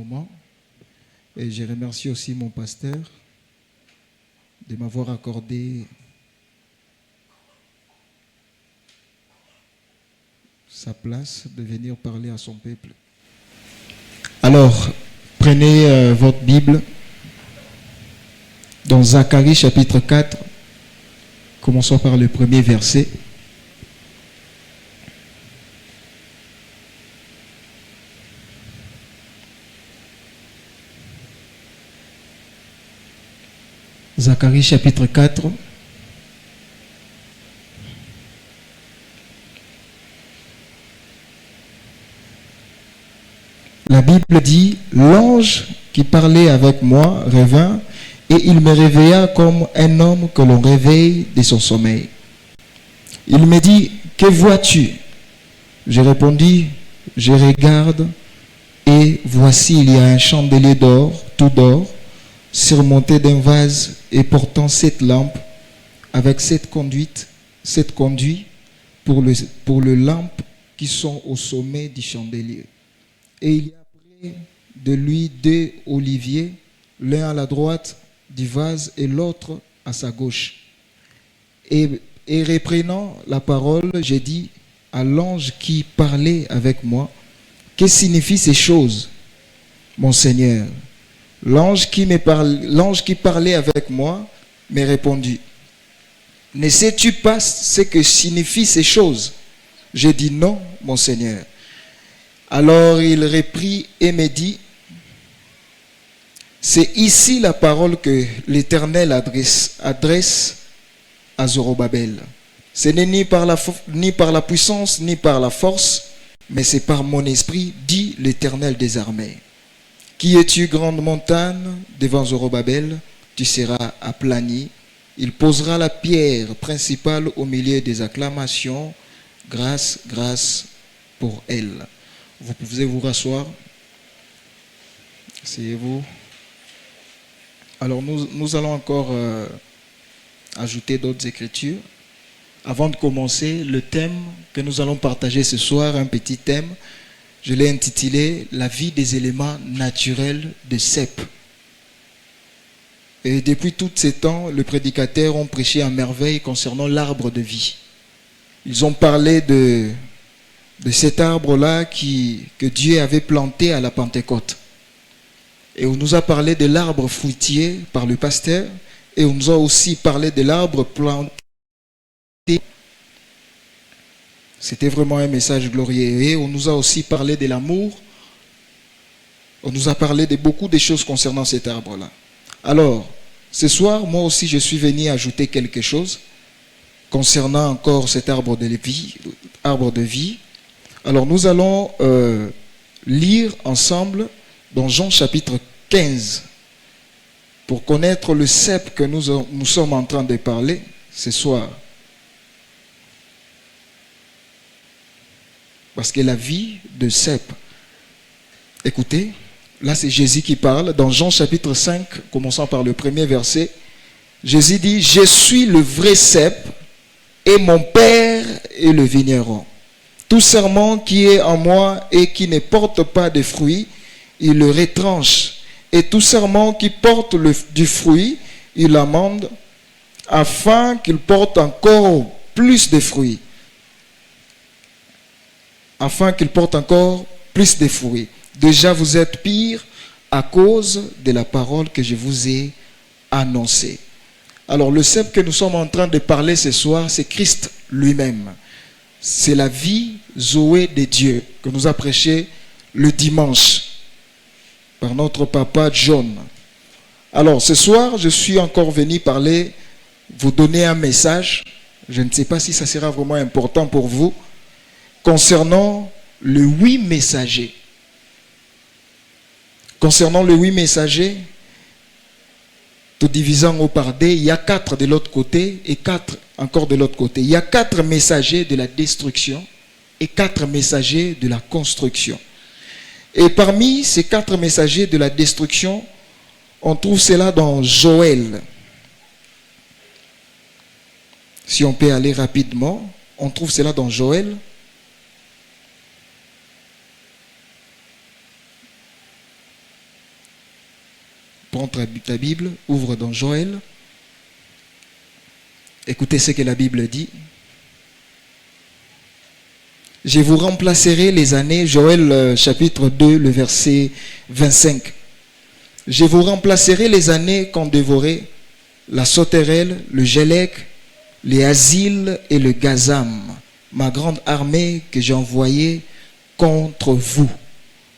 moment. Et je remercie aussi mon pasteur de m'avoir accordé sa place, de venir parler à son peuple. Alors, prenez votre Bible dans Zacharie chapitre 4. Commençons par le premier verset. Zacharie chapitre 4. La Bible dit, l'ange qui parlait avec moi revint et il me réveilla comme un homme que l'on réveille de son sommeil. Il me dit, que vois-tu? Je répondis, je regarde et voici il y a un chandelier d'or, tout d'or, surmonté d'un vase et portant 7 lampes avec 7 conduits pour le lampes qui sont au sommet du chandelier. Et il y a près de lui 2 oliviers, l'un à la droite du vase et l'autre à sa gauche. Et reprenant la parole, j'ai dit à l'ange qui parlait avec moi, que signifient ces choses, mon Seigneur? L'ange qui parlait avec moi me répondit, ne sais-tu pas ce que signifient ces choses? J'ai dit non, mon Seigneur. Alors il reprit et me dit, c'est ici la parole que l'Éternel adresse à Zorobabel. Ce n'est ni par la puissance, ni par la force, mais c'est par mon esprit, dit l'Éternel des armées. Qui es-tu, grande montagne, devant Zorobabel? Tu seras aplani. Il posera la pierre principale au milieu des acclamations. Grâce, grâce pour elle. Vous pouvez vous rasseoir. Asseyez-vous. Alors nous allons encore ajouter d'autres écritures. Avant de commencer, le thème que nous allons partager ce soir, un petit thème, je l'ai intitulé « La vie des éléments naturels de Cep ». Et depuis tous ces temps, les prédicateurs ont prêché à merveille concernant l'arbre de vie. Ils ont parlé de cet arbre-là que Dieu avait planté à la Pentecôte. Et on nous a parlé de l'arbre fruitier par le pasteur, et on nous a aussi parlé de l'arbre planté. C'était vraiment un message glorieux. Et on nous a aussi parlé de l'amour. On nous a parlé de beaucoup de choses concernant cet arbre-là. Alors, ce soir, moi aussi, je suis venu ajouter quelque chose concernant encore cet arbre de vie. Alors, nous allons lire ensemble dans Jean chapitre 15 pour connaître le cep que nous sommes en train de parler ce soir. Parce que la vie de cep, écoutez, là c'est Jésus qui parle, dans Jean chapitre 5, commençant par le premier verset, Jésus dit, je suis le vrai cep et mon Père est le vigneron. Tout serment qui est en moi et qui ne porte pas de fruits, il le retranche. Et tout serment qui porte du fruit, il l'amende, afin qu'il porte encore plus de fruits. Afin qu'il porte encore plus de fruits. Déjà, vous êtes pire à cause de la parole que je vous ai annoncée. Alors, le cep que nous sommes en train de parler ce soir, c'est Christ lui-même. C'est la vie Zoé de Dieu que nous a prêché le dimanche par notre papa John. Alors, ce soir, je suis encore venu parler, vous donner un message. Je ne sais pas si ça sera vraiment important pour vous. Concernant le 8 messagers. Concernant le 8 messagers, tout divisant au par D, il y a 4 de l'autre côté et 4 encore de l'autre côté. Il y a 4 messagers de la destruction et 4 messagers de la construction. Et parmi ces 4 messagers de la destruction, on trouve cela dans Joël. Si on peut aller rapidement, on trouve cela dans Joël. Prends ta Bible, ouvre dans Joël. Écoutez ce que la Bible dit. Je vous remplacerai les années, Joël chapitre 2, le verset 25. Je vous remplacerai les années qu'ont dévoré la sauterelle, le gélec, les asiles et le gazam, ma grande armée que j'ai envoyée contre vous.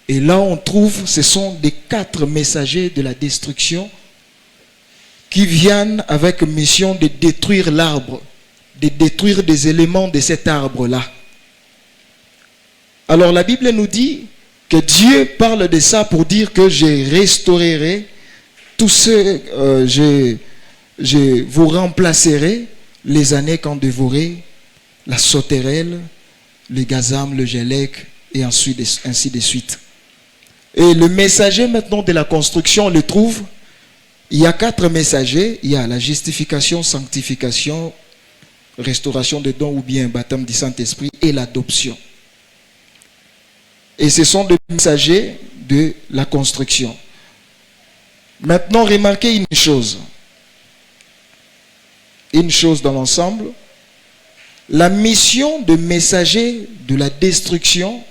Et là on trouve, ce sont des 4 messagers de la destruction qui viennent avec mission de détruire l'arbre, de détruire des éléments de cet arbre-là. Alors la Bible nous dit que Dieu parle de ça pour dire que je restaurerai tous ceux, je vous remplacerai les années qu'ont dévoré la sauterelle, le gazam, le gélec et ainsi de suite. Et le messager maintenant de la construction, on le trouve, il y a 4 messagers, il y a la justification, sanctification, restauration des dons ou bien baptême du Saint-Esprit et l'adoption. Et ce sont des messagers de la construction. Maintenant, remarquez une chose. Une chose dans l'ensemble. La mission de messager de la destruction,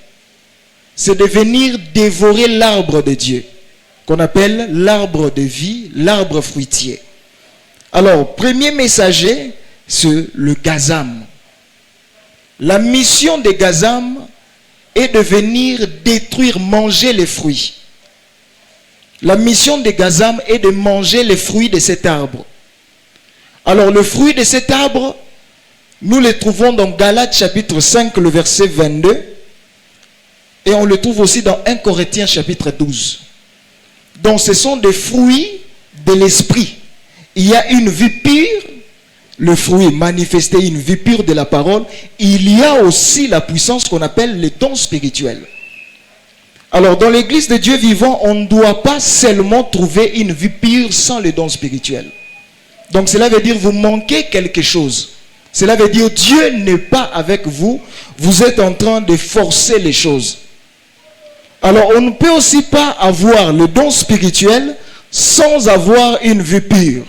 c'est de venir dévorer l'arbre de Dieu, qu'on appelle l'arbre de vie, l'arbre fruitier. Alors, premier messager, c'est le gazam. La mission des gazam est de venir détruire, manger les fruits. La mission des gazam est de manger les fruits de cet arbre. Alors le fruit de cet arbre, nous le trouvons dans Galates chapitre 5, le verset 22. Et on le trouve aussi dans 1 Corinthiens chapitre 12. Donc ce sont des fruits de l'esprit. Il y a une vie pure, le fruit manifester une vie pure de la parole. Il y a aussi la puissance qu'on appelle les dons spirituels. Alors dans l'église de Dieu vivant, on ne doit pas seulement trouver une vie pure sans les dons spirituels. Donc cela veut dire vous manquez quelque chose. Cela veut dire Dieu n'est pas avec vous. Vous êtes en train de forcer les choses. Alors on ne peut aussi pas avoir le don spirituel sans avoir une vie pure.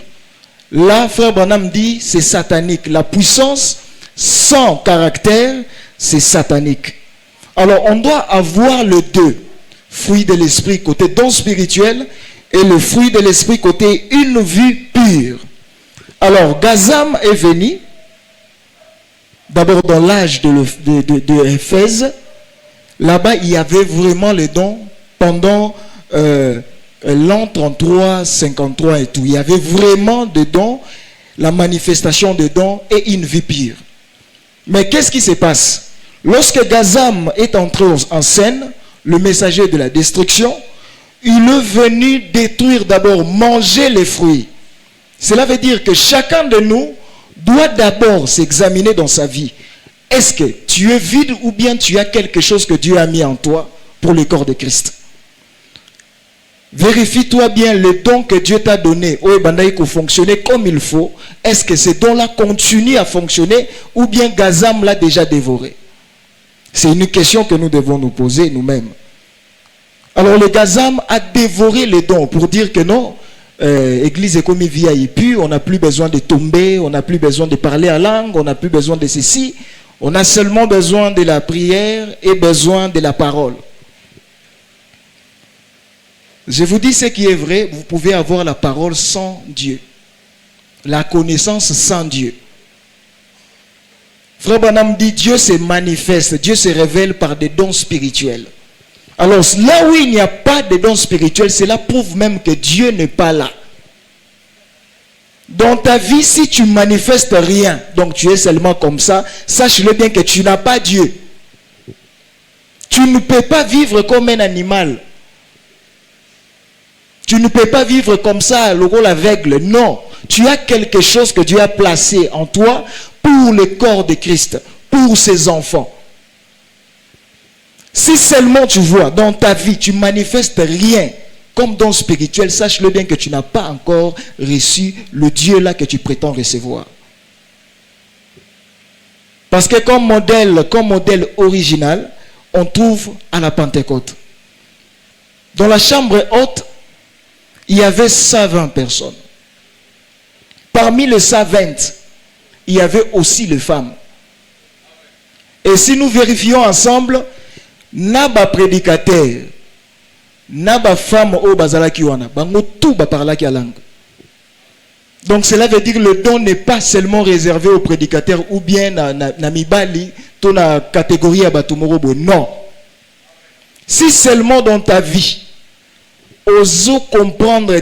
Là, frère Branham dit, c'est satanique. La puissance sans caractère, c'est satanique. Alors, on doit avoir le deux. Fruit de l'esprit côté don spirituel et le fruit de l'esprit côté une vie pure. Alors, Gazam est venu, d'abord dans l'âge de Éphèse. Là-bas, il y avait vraiment les dons pendant... l'an 33, 53 et tout. Il y avait vraiment des dons, la manifestation des dons et une vie pure. Mais qu'est-ce qui se passe? Lorsque Gazam est entré en scène, le messager de la destruction, il est venu détruire d'abord, manger les fruits. Cela veut dire que chacun de nous doit d'abord s'examiner dans sa vie. Est-ce que tu es vide ou bien tu as quelque chose que Dieu a mis en toi pour le corps de Christ? Vérifie-toi bien les dons que Dieu t'a donnés. Pour fonctionner comme il faut. Est-ce que ces dons-là continuent à fonctionner ou bien Gazam l'a déjà dévoré? C'est une question que nous devons nous poser nous-mêmes. Alors le Gazam a dévoré les dons pour dire que non, Église est comme VIP, on n'a plus besoin de tomber, on n'a plus besoin de parler en langue, on n'a plus besoin de ceci. On a seulement besoin de la prière et besoin de la parole. Je vous dis ce qui est vrai, vous pouvez avoir la parole sans Dieu. La connaissance sans Dieu. Frère Branham dit, Dieu se manifeste, Dieu se révèle par des dons spirituels. Alors là où il n'y a pas de dons spirituels, cela prouve même que Dieu n'est pas là. Dans ta vie, si tu manifestes rien, donc tu es seulement comme ça, sache-le bien que tu n'as pas Dieu. Tu ne peux pas vivre comme un animal. Tu ne peux pas vivre comme ça, le rôle aveugle. Non. Tu as quelque chose que Dieu a placé en toi pour le corps de Christ, pour ses enfants. Si seulement tu vois dans ta vie, tu manifestes rien comme don spirituel, sache-le bien que tu n'as pas encore reçu le Dieu là que tu prétends recevoir. Parce que comme modèle original, on trouve à la Pentecôte. Dans la chambre haute, il y avait 120 personnes. Parmi les 120, il y avait aussi les femmes. Et si nous vérifions ensemble, Naba prédicateur, Naba femme au bazala kiwana, bango tout ba parla ki langue. Donc cela veut dire que le don n'est pas seulement réservé aux prédicateurs ou bien na mibali, to na catégorie à batumorobo. Non. Si seulement dans ta vie, oses comprendre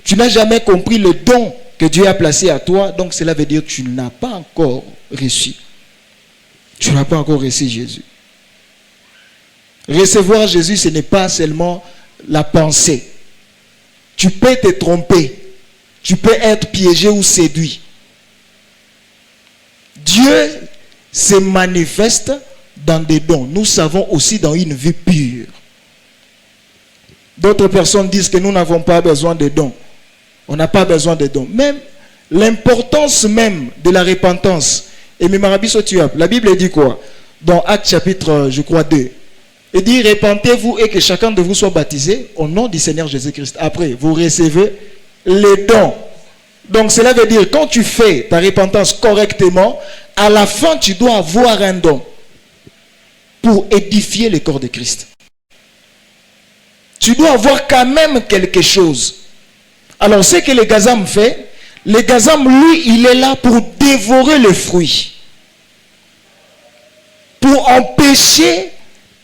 tu n'as jamais compris le don que Dieu a placé à toi, donc cela veut dire que tu n'as pas encore reçu. Tu n'as pas encore reçu Jésus. Recevoir Jésus, ce n'est pas seulement la pensée. Tu peux te tromper. Tu peux être piégé ou séduit. Dieu se manifeste dans des dons. Nous savons aussi dans une vie pure. D'autres personnes disent que nous n'avons pas besoin de dons. On n'a pas besoin de dons. Même l'importance même de la repentance. Et la Bible dit quoi? Dans Actes chapitre, je crois, 2. Il dit, repentez-vous et que chacun de vous soit baptisé au nom du Seigneur Jésus-Christ. Après, vous recevez les dons. Donc cela veut dire, quand tu fais ta repentance correctement, à la fin, tu dois avoir un don pour édifier le corps de Christ. Tu dois avoir quand même quelque chose. Alors, ce que le Gazam fait, le Gazam, lui, il est là pour dévorer le fruit. Pour empêcher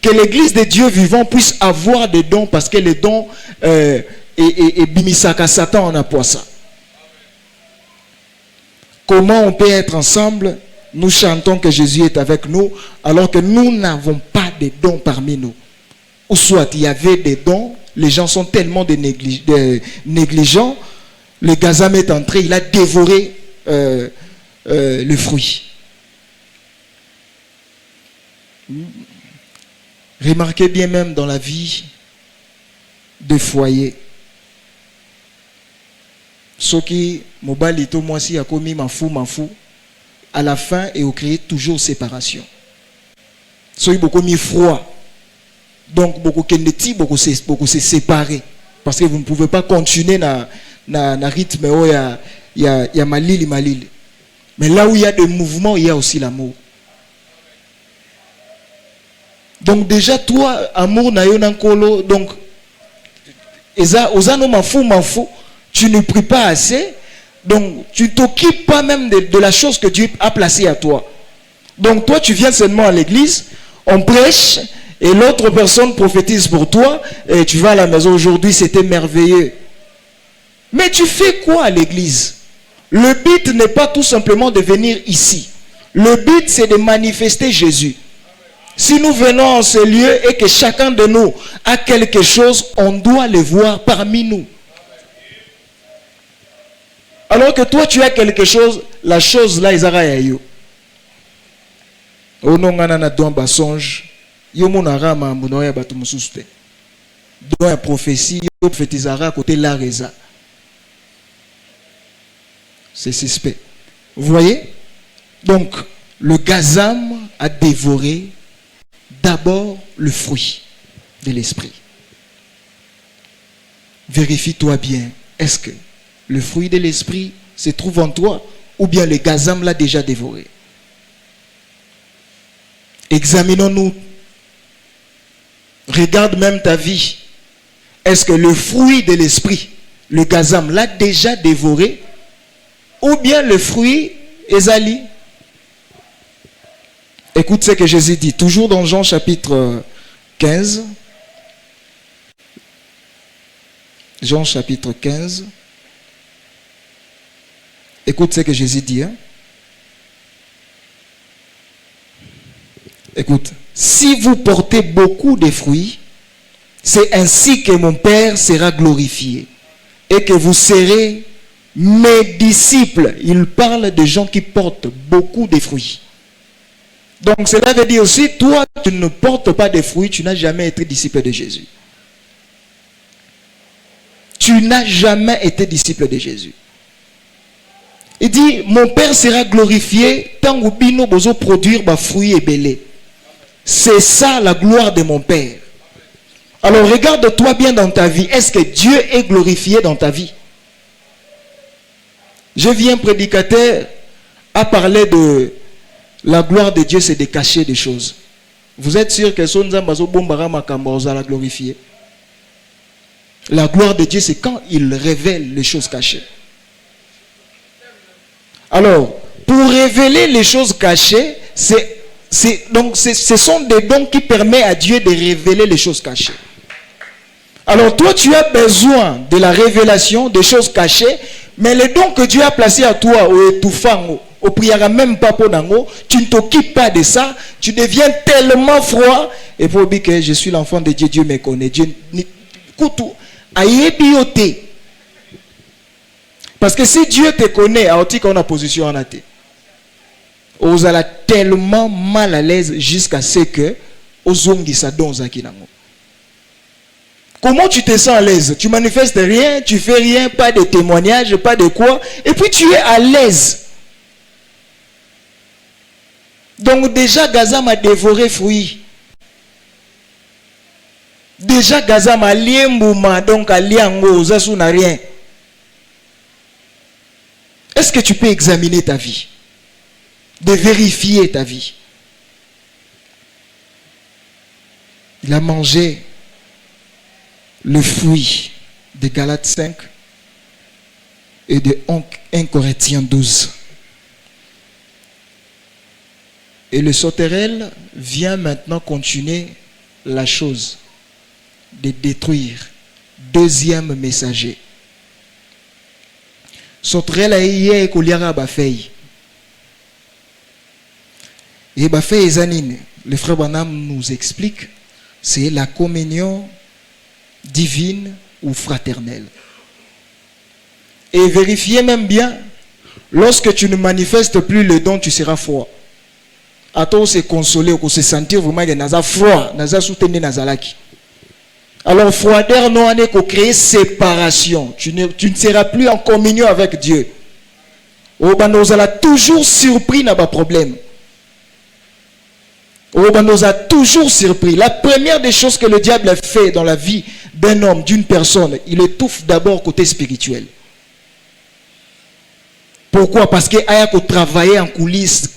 que l'église de Dieu vivant puisse avoir des dons, parce que les dons et bimisaka Satan en a ça. Comment on peut être ensemble? Nous chantons que Jésus est avec nous, alors que nous n'avons pas de dons parmi nous. Ou soit il y avait des dons, les gens sont tellement négligents, le Gazam est entré, il a dévoré le fruit. Remarquez bien même dans la vie de foyer. Ce qui mobali to moi si a commis m'en fou, à la fin et au créer toujours séparation. Ce qui beaucoup mis froid. Donc beaucoup kendeti, beaucoup se séparer parce que vous ne pouvez pas continuer na rythme où il y a malili. Mais là où il y a des mouvements, il y a aussi l'amour. Donc déjà toi amour na yo nankolo, donc eza ozano m'en tu ne pries pas assez, donc tu t'occupes pas même de la chose que Dieu a placée à toi. Donc toi tu viens seulement à l'église, on prêche et l'autre personne prophétise pour toi et tu vas à la maison. Aujourd'hui c'était merveilleux. Mais tu fais quoi à l'église? Le but n'est pas tout simplement de venir ici. Le but c'est de manifester Jésus. Si nous venons en ce lieu et que chacun de nous a quelque chose, on doit le voir parmi nous. Alors que toi tu as quelque chose, la chose là ils arrêtent. Au nom de don basonge, yo monara ma monoya batu mususte. Don la prophétie, yo prophétisera à côté la reza. C'est suspect. Vous voyez? Donc le Gazam a dévoré d'abord le fruit de l'esprit. Vérifie-toi bien. Est-ce que le fruit de l'esprit se trouve en toi ou bien le Gazam l'a déjà dévoré? Examinons-nous. Regarde même ta vie. Est-ce que le fruit de l'esprit, le Gazam, l'a déjà dévoré ou bien le fruit est ali? Écoute ce que Jésus dit, toujours dans Jean chapitre 15. Jean chapitre 15. Écoute ce que Jésus dit. Hein? Écoute. Si vous portez beaucoup de fruits, c'est ainsi que mon Père sera glorifié et que vous serez mes disciples. Il parle de gens qui portent beaucoup de fruits. Donc cela veut dire aussi, toi, tu ne portes pas de fruits, tu n'as jamais été disciple de Jésus. Tu n'as jamais été disciple de Jésus. Il dit, mon Père sera glorifié tant que bino bozo produire ba fruits et belé. C'est ça la gloire de mon Père. Alors regarde-toi bien dans ta vie. Est-ce que Dieu est glorifié dans ta vie? Je viens prédicateur à parler de la gloire de Dieu, c'est de cacher des choses. Vous êtes sûr que son Zambazo Bombara Makamboza la glorifier? La gloire de Dieu, c'est quand il révèle les choses cachées. Alors, pour révéler les choses cachées, ce sont des dons qui permettent à Dieu de révéler les choses cachées. Alors toi, tu as besoin de la révélation des choses cachées, mais les dons que Dieu a placés à toi, au étouffant, au priera même pas pour nango, tu ne t'occupes pas de ça, tu deviens tellement froid, et pour dire que je suis l'enfant de Dieu, Dieu me connaît. Dieu, parce que si Dieu te connaît, on a position en athée. Vous allez tellement mal à l'aise jusqu'à ce que ozongi sa don zakinango. Comment tu te sens à l'aise? Tu manifestes rien, tu fais rien, pas de témoignage, pas de quoi, et puis tu es à l'aise. Donc déjà Gaza m'a dévoré fruit. Déjà Gaza m'a lié mouma, donc à liango, zasu n'a rien. Est-ce que tu peux examiner ta vie? De vérifier ta vie. Il a mangé le fruit de Galates 5 et de 1 Corinthiens 12. Et le sauterelle vient maintenant continuer la chose de détruire. Deuxième messager. Sauterelle a eu koliara bafei. Et bafei ezanine. Le frère Branham nous explique, c'est la communion divine ou fraternelle. Et vérifiez même bien, lorsque tu ne manifestes plus le don, tu seras froid. À toi, se consoler ou se sentir vraiment que naza froid, naza soutenir nazalaki. Alors, froideur non est qu'au créer séparation. Tu ne seras plus en communion avec Dieu. Au nous allons toujours surpris dans nos problèmes. On nous a toujours surpris. La première des choses que le diable fait dans la vie d'un homme, d'une personne, il étouffe d'abord côté spirituel. Pourquoi? Parce qu'il a travaillé en coulisses.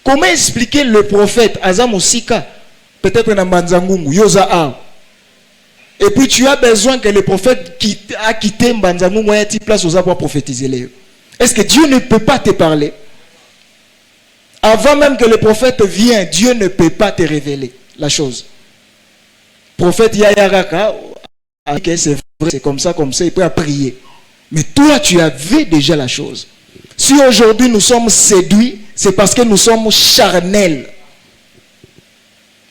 Comment expliquer le prophète Azam Osika? Peut-être dans Mbanzangungu, Yoza A. Et puis tu as besoin que le prophète a quitté Mbanzangungu et ait place aux pour prophétiser. Est-ce que Dieu ne peut pas te parler? Avant même que le prophète vienne, Dieu ne peut pas te révéler la chose. Prophète Yayaraka, c'est vrai, c'est comme ça, il peut prier. Mais toi, tu avais déjà la chose. Si aujourd'hui nous sommes séduits, c'est parce que nous sommes charnels.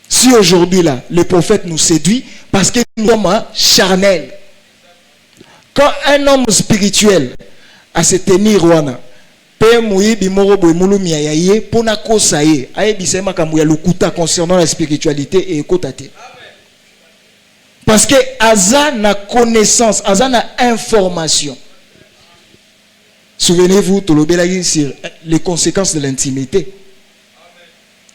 Si aujourd'hui là, le prophète nous séduit, parce que nous sommes charnels. Quand un homme spirituel a se tenir wana, concernant la spiritualité et écoute. Parce que Aza n'a connaissance, Aza n'a information. Souvenez-vous, sur les conséquences de l'intimité.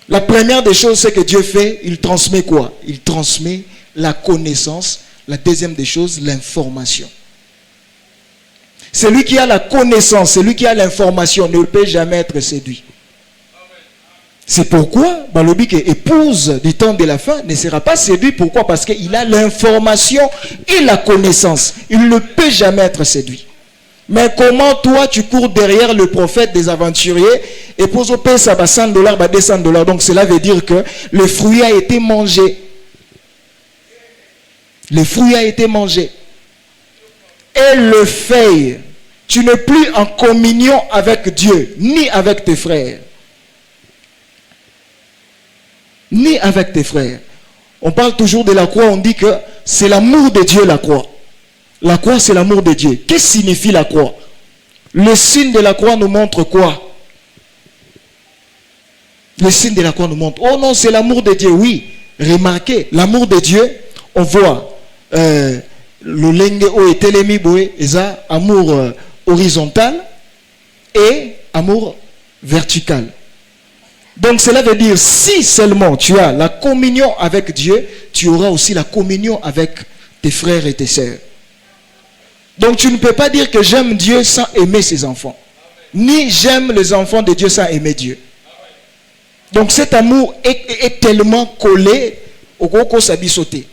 La première des choses, c'est que Dieu fait, il transmet quoi? Il transmet la connaissance. La deuxième des choses, l'information. Celui qui a la connaissance, celui qui a l'information ne peut jamais être séduit. C'est pourquoi Balobi, épouse du temps de la fin, ne sera pas séduit. Pourquoi? Parce qu'il a l'information et la connaissance. Il ne peut jamais être séduit. Mais comment toi tu cours derrière le prophète des aventuriers et pour payer ça $100, $200. Donc cela veut dire que le fruit a été mangé. Le fruit a été mangé. Et le fait, tu n'es plus en communion avec Dieu, ni avec tes frères. Ni avec tes frères. On parle toujours de la croix, on dit que c'est l'amour de Dieu la croix. La croix, c'est l'amour de Dieu. Qu'est-ce que signifie la croix? Le signe de la croix nous montre quoi? Le signe de la croix nous montre. Oh non, c'est l'amour de Dieu. Oui, remarquez, l'amour de Dieu, on voit le lenge o etelemi boé, eza amour horizontal et amour vertical. Donc cela veut dire, si seulement tu as la communion avec Dieu, tu auras aussi la communion avec tes frères et tes sœurs. Donc tu ne peux pas dire que j'aime Dieu sans aimer ses enfants. Ni j'aime les enfants de Dieu sans aimer Dieu. Donc cet amour est tellement collé au Koko Sabi sauté.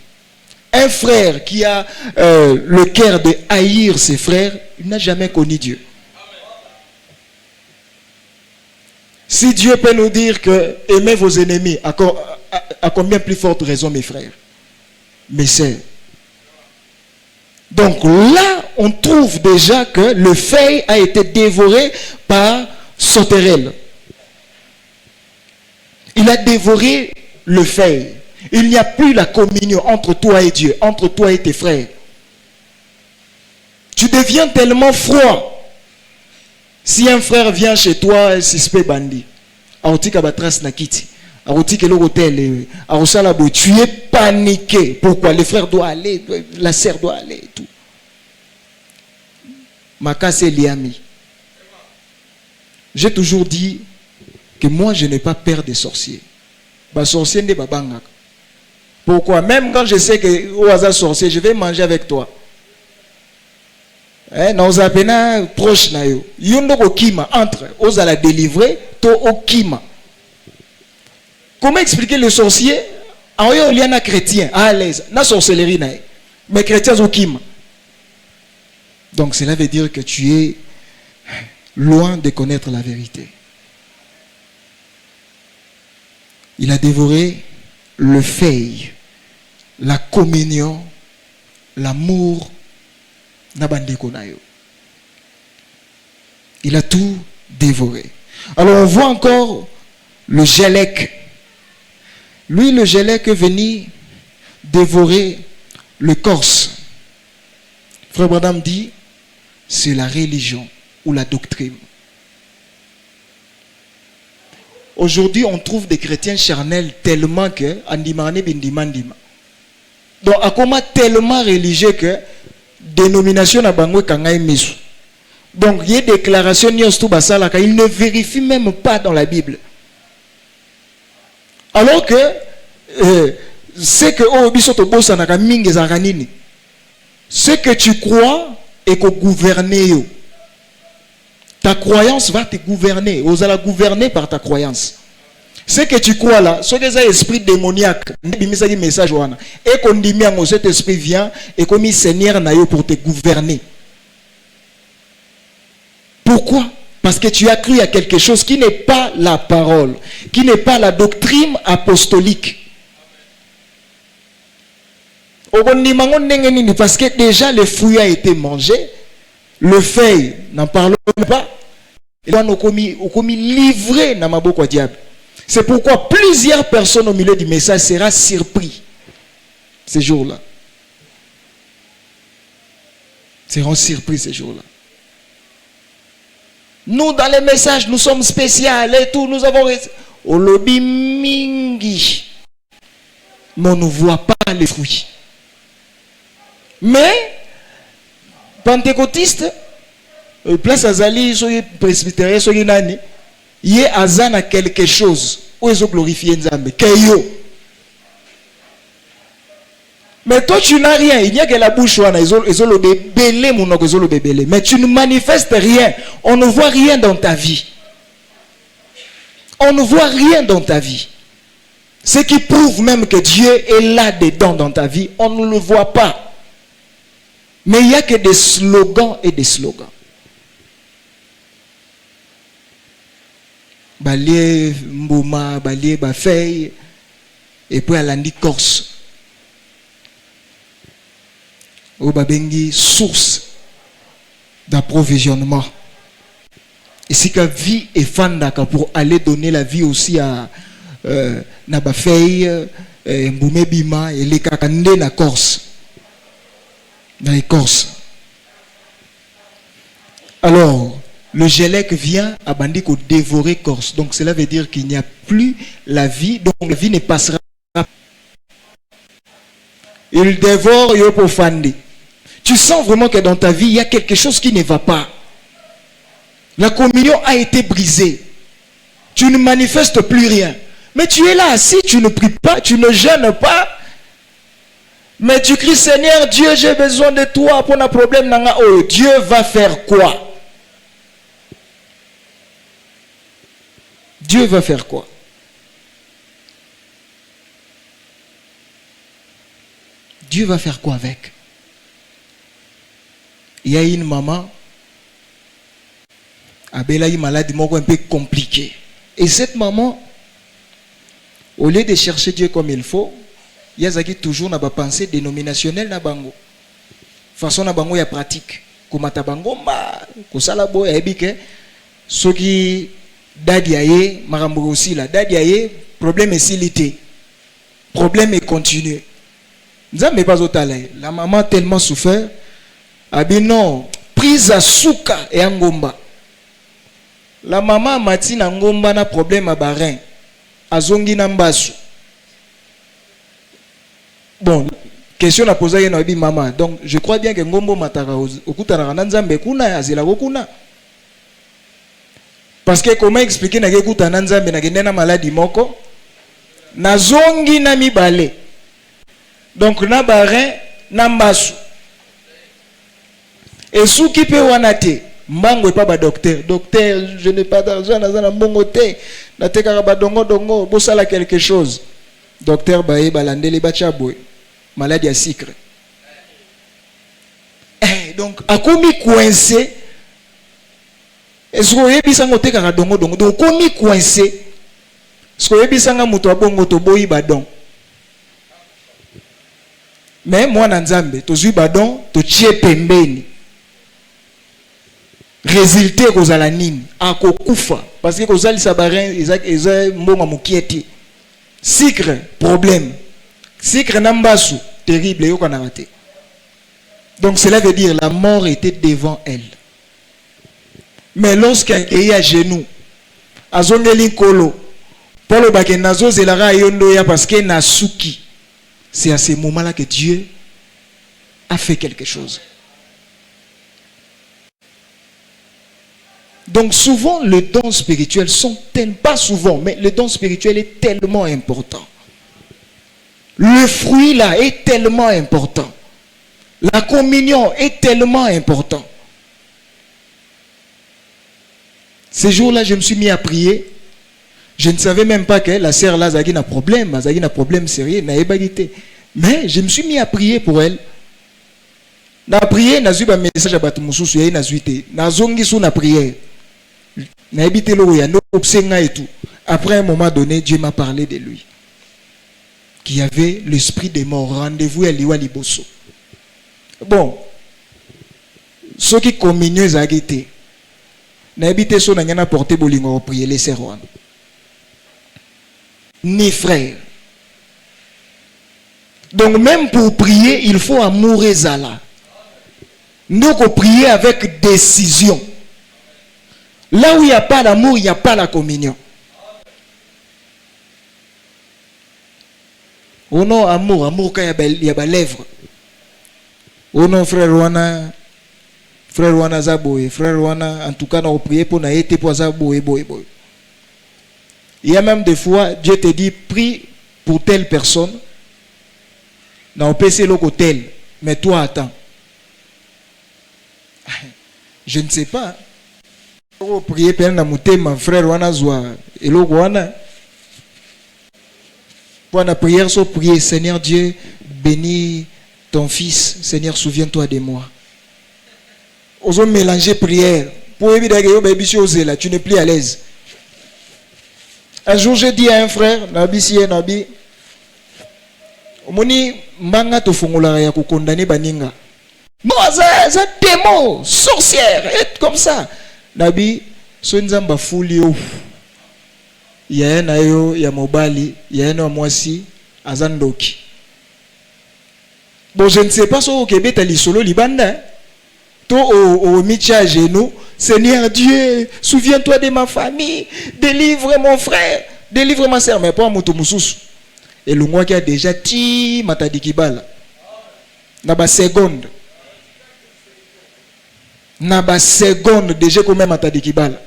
Un frère qui a le cœur de haïr ses frères, il n'a jamais connu Dieu. Si Dieu peut nous dire que aimez vos ennemis, à combien plus forte raison, mes frères, mes sœurs. Donc là, on trouve déjà que le feuille a été dévoré par sauterelle. Il a dévoré le feuille. Il n'y a plus la communion entre toi et Dieu, entre toi et tes frères. Tu deviens tellement froid. Si un frère vient chez toi, suspect bandit, tu es paniqué. Pourquoi? Le frère doit aller, la sœur doit aller et tout. Makase Liami. J'ai toujours dit que moi je n'ai pas peur des sorciers. Sorcier n'est pas bangak. Pourquoi? Même quand je sais que au hasard sorcier, je vais manger avec toi. Nous avons proche na yo. Yondo kima entre aux à la délivrer to okima. Comment expliquer le sorcier? En yo il y a un chrétien à l'aise, na sorcellerie na. Mais chrétiens okima. Donc cela veut dire que tu es loin de connaître la vérité. Il a dévoré le feuille, la communion, l'amour. Il a tout dévoré. Alors on voit encore le Gélec. Lui, le Gélec est venu dévorer le Corse. Frère Branham dit, c'est la religion ou la doctrine. Aujourd'hui, on trouve des chrétiens charnels tellement que donc, à comment tellement religieux que dénomination na bango kangai misu. Donc, il y a des déclarations il ne vérifie même pas dans la Bible. Alors que c'est que ce que tu crois est que gouverner. Ta croyance va te gouverner. Vous allez gouverner par ta croyance. Ce que tu crois là, ce que c'est esprit démoniaque, message et qu'on dit cet esprit vient et comme il Seigneur pour te gouverner. Pourquoi? Parce que tu as cru à quelque chose qui n'est pas la parole, qui n'est pas la doctrine apostolique. Parce que déjà le fruit a été mangé, le feuille, n'en parlons pas, et là on a commis livré dans ma bouche au diable. C'est pourquoi plusieurs personnes au milieu du message seront surpris ces jours-là. Seront surpris ces jours-là. Nous, dans les messages, nous sommes spéciaux et tout. Nous avons... Au lobby mingi. Mais on ne voit pas les fruits. Mais, pentecôtiste, place Azali, soyez presbytérien, soyez nani. Il y a azana quelque chose où ils ont glorifié Nzambe. Mais toi tu n'as rien. Il n'y a que la bouche. Mais tu ne manifestes rien. On ne voit rien dans ta vie. On ne voit rien dans ta vie. Ce qui prouve même que Dieu est là-dedans dans ta vie, on ne le voit pas. Mais il n'y a que des slogans et des slogans. Balé Mbouma, Balé Bafei, et puis Alandi Corse. Au Babengi, source d'approvisionnement. Et si la vie est fandaka pour aller donner la vie aussi à Nabafei, Mboumé Bima et les Kakande na Corse. Dans les Corses. Alors, le Gélec vient à Bandiko dévorer Corse. Donc cela veut dire qu'il n'y a plus la vie. Donc la vie ne passera pas. Il dévore Yopo Fandi. Tu sens vraiment que dans ta vie, il y a quelque chose qui ne va pas. La communion a été brisée. tu ne manifestes plus rien. Mais tu es là assis, tu ne pries pas, tu ne jeûnes pas. Mais tu cries, Seigneur Dieu, j'ai besoin de toi pour un problème. Oh, Dieu va faire quoi? Dieu va faire quoi? Dieu va faire quoi avec? Il y a une maman, elle a une maladie un peu compliquée. Et cette maman, au lieu de chercher Dieu comme il faut, il y a toujours une pensée dénominationnelle na bango. Façon na bango ya pratique. Comme ta bango ma, ko sala boy ebike, ce qui dadi aye, marambo aussi là, dadi aye, problème est silité. Problème est continué. Nzambe pas otale. La maman tellement souffert, abi non, prise à souka et ngomba. La maman mati na ngomba na problème à barin. Azongi na mbasu. Bon, question à poser à maman. Donc, je crois bien que ngombo matara okutana na nzambe kuna azela kuna. Parce que comment expliquer na okutana na nzambe na gendena maladie moko na zongi na mibale. Donc na barin na mbasu. Et sous qui peut wanate mbango pas ba docteur. Docteur, je n'ai pas d'argent na mbongo te. Na tekaka ba dongo bosala quelque chose. Docteur baye balandele bachaboy. Maladie à sucre. Donc a komi coincé. Est-ce que yebi sango tekaka dongo. Donc komi coincé. Est-ce que yebi sanga muto abongo to boyi badon. Mais moi na nzambe tozui badon to tie pembeni. Résultat kozala nini akokufa parce que kozali sabarin eza mbonga mukieti. Sucre problème. Sucre nambasu terrible yo kana raté. Donc cela veut dire la mort était devant elle. Mais lorsqu'elle est à genoux, azongeli kolo, polo bake nazo zelara yondo ya parce que nasuki. C'est à ce moment-là que Dieu a fait quelque chose. Donc souvent, les dons spirituels sont tellement, pas souvent, mais le don spirituel est tellement important. Le fruit là est tellement important. La communion est tellement important. Ces jours-là, je me suis mis à prier. Je ne savais même pas que la sœur là, a un problème sérieux, mais je me suis mis à prier pour elle. Na prier, na zuba message à batu mususu ya na zuite. Na zongi sous na prière. Na ebite lo ya no obsenga et tout. Après un moment donné, Dieu m'a parlé de lui. Qui avait l'esprit des morts, rendez-vous à liwa liboso. Bon. Ceux qui communion zagité. Na ebite so na nyana porter bolingo prier les sœurs. Ni frère. Donc même pour prier, il faut amour et zala. Nous devons prier avec décision. Là où il n'y a pas d'amour, il n'y a pas la communion. Oh non, amour quand il y a des lèvres. Oh non, frère Rwana Zaboé, frère Rwana, en tout cas, nous avons prié pour nous aider pour Zaboé, boy. Il y a même des fois, Dieu te dit, prie pour telle personne. Dans le PC, l'hôtel. Mais toi, attends. Je ne sais pas. Pour prier pour mon frère Wana Zoa. Et l'autre Wana. Pour la prière, so prier, Seigneur Dieu, bénis ton fils. Seigneur, souviens-toi de moi. Osons mélanger prière. Pour éviter que tu n'es plus à l'aise. Un jour, j'ai dit à un frère, Nabi siye Nabi, Omoni mbanga to fongola ya ko condamner baninga. Non, c'est un démon, sorcière, et comme ça. Nabi, so nzamba fuli yo. Ya na yo ya mobali, ya na mwasi azandoki. Bon, je ne sais pas si au Québec ali solo libanda. To au micha à genoux, Seigneur Dieu, souviens-toi de ma famille, délivre mon frère, délivre ma sœur, mais pas moto mususu. Et le moi qui a déjà ti matadikibala. Naba seconde. Naba seconde déjà comme matadikibala.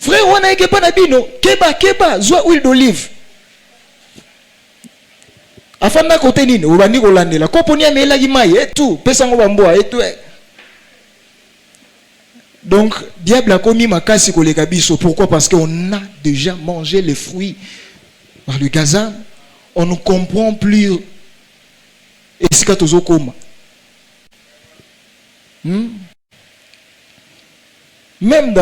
Frère, on a pas nabino. Keba, zoa huile d'olive. Afin de côté nini, ou bandi kolande la. Koponi amela gimaye et tout. Pesango bamboa et tout. Donc, diable a commis ma casse koleka biso. Pourquoi? Parce qu'on a déjà mangé les fruits par le Gaza. On ne comprend plus. Et c'est quand on koma. Même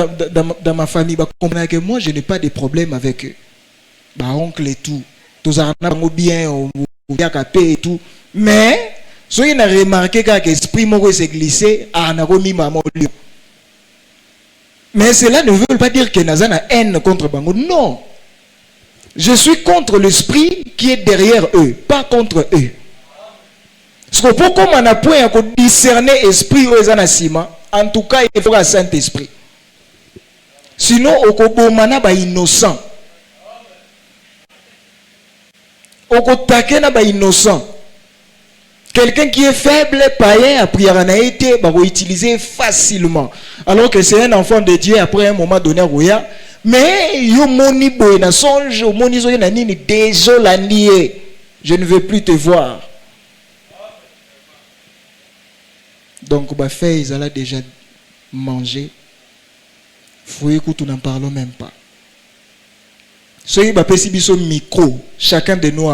dans ma famille, bah, que moi je n'ai pas de problème avec eux. Bah, oncle et tout. Tous les bien, on et tout. Mais, si on a remarqué que l'esprit s'est glissé, on a remis maman. Mais cela ne veut pas dire que Nazan a haine contre Bango. Non. Je suis contre l'esprit qui est derrière eux, pas contre eux. Parce que pour qu'on a point à discerner l'esprit ou les anasima, en tout cas, il faut un Saint-Esprit. Sinon, au Kobomana ba innocent. Au Kotakena ba innocent. Quelqu'un qui est faible, païen, a prière en Haïti, va utiliser facilement. Alors que c'est un enfant de Dieu après un moment donné, mais yo moni boina songe, moni zo na nini désolé, je ne veux plus te voir. Donc bah fait ils allaient déjà manger. Fruits que nous n'en parlons même pas. Soyez bah pesibiso micro, chacun de nous.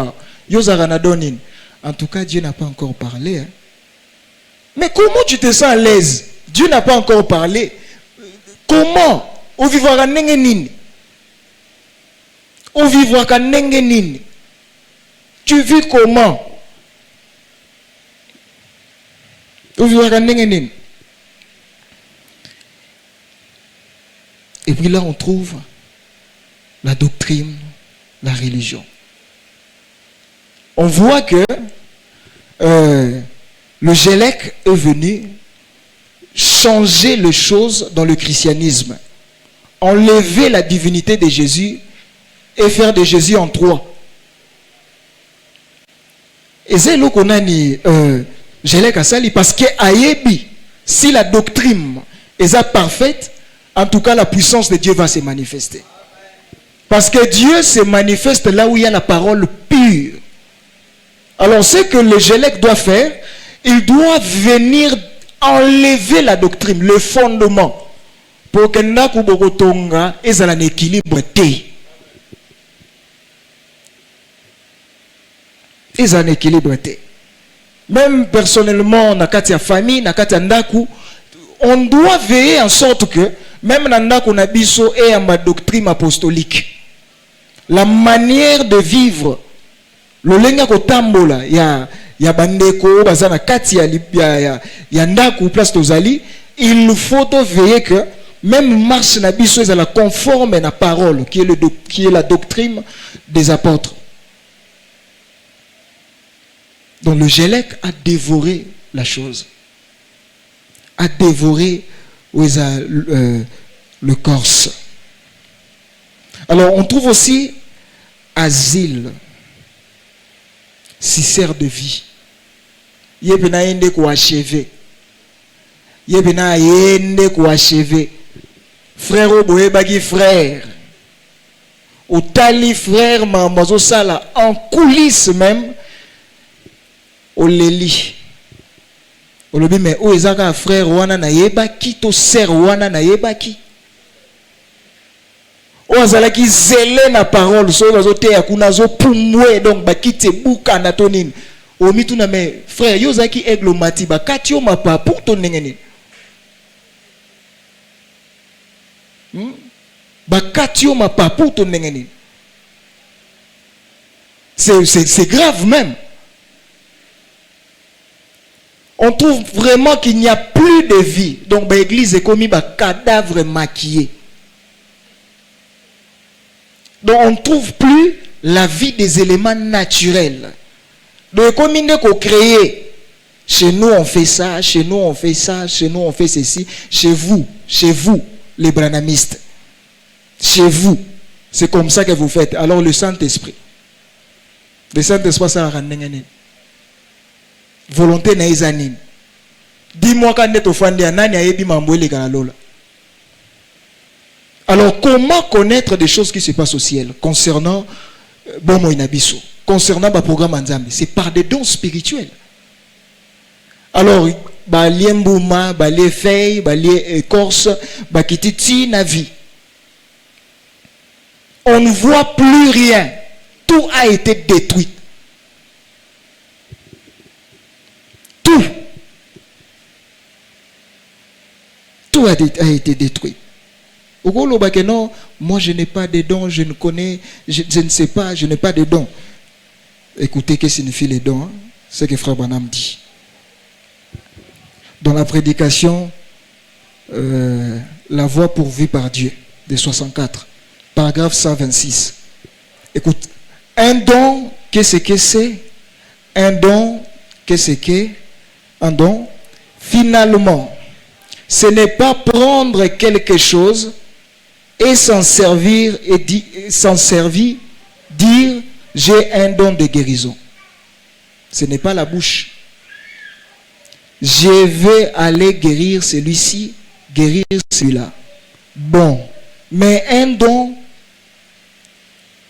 Yo zaranadonin. En tout cas, Dieu n'a pas encore parlé. Hein. Mais comment tu te sens à l'aise? Dieu n'a pas encore parlé. Comment? Au vivre à Nengenin. Au vivre à Nengenin. Tu vis comment? Au vivre à Nengenin. Et puis là, on trouve la doctrine, la religion. On voit que le Gélec est venu changer les choses dans le christianisme, enlever la divinité de Jésus et faire de Jésus en trois. Et c'est là qu'on a dit Gélec à Sali parce que Ayebi, si la doctrine est parfaite, en tout cas la puissance de Dieu va se manifester. Parce que Dieu se manifeste là où il y a la parole pure. Alors, ce que le Gélec doit faire, il doit venir enlever la doctrine, le fondement, pour que Nakubokotonga ait un équilibre. Ait un équilibre. Même personnellement, dans la famille, dans la Ndaku, on doit veiller en sorte que, même dans Ndaku Nabiso et en ma doctrine apostolique, la manière de vivre, le lenga ko tambola ya bandeko bazana kati ya ndaku place tozali, il faut veiller que même marche na biso ezala conforme na parole qui est la doctrine des apôtres. Donc le Gélec a dévoré la chose, a dévoré le Corse. Alors on trouve aussi asile, sincère de vie. Yebena yende ko achever. Yebena yende ko achever. Frère oboye bagi frère. Au tali frère mamozo sala en coulisses même. Au leli. Au lobi mais o ezaka frère wana na yebaki to sœur wana na yebaki. O azalaki zélé na parole so bazote ya kuna zo pumwe donc bakite buka na tonine. O mitu na me frère yo zaki aigle mati ba katio mapa pour ton nengeni. Ba katio mapa pour ton nengeni. C'est grave même. On trouve vraiment qu'il n'y a plus de vie. Donc l'église est comme un cadavre maquillé. Donc on ne trouve plus la vie des éléments naturels. Donc comme il est créé, chez nous on fait ça, chez nous on fait ça, chez nous on fait ceci, chez vous les branhamistes, chez vous, c'est comme ça que vous faites. Alors le Saint-Esprit, ça rend volonté na izanine. Dis-moi quand est offendé nani ayebi mambo le kana lola. Alors, comment connaître des choses qui se passent au ciel concernant Bomo Inabiso, concernant le programme Anzambi? C'est par des dons spirituels. Alors, balie mbouma, balie feuille, balie écorce, bakititi na vie. On ne voit plus rien. Tout a été détruit. Tout. Tout a été détruit. Non, moi je n'ai pas de dons, je ne connais, je ne sais pas, je n'ai pas de dons. Écoutez, qu'est-ce que signifie les dons? C'est ce que Frère Branham dit. Dans la prédication, la voie pourvue par Dieu, de 64, paragraphe 126. Écoute, un don, qu'est-ce que c'est? Un don, qu'est-ce que? Un don, finalement, ce n'est pas prendre quelque chose et s'en servir dire j'ai un don de guérison. Ce n'est pas la bouche. Je vais aller guérir celui-ci, guérir celui-là. Bon, mais un don,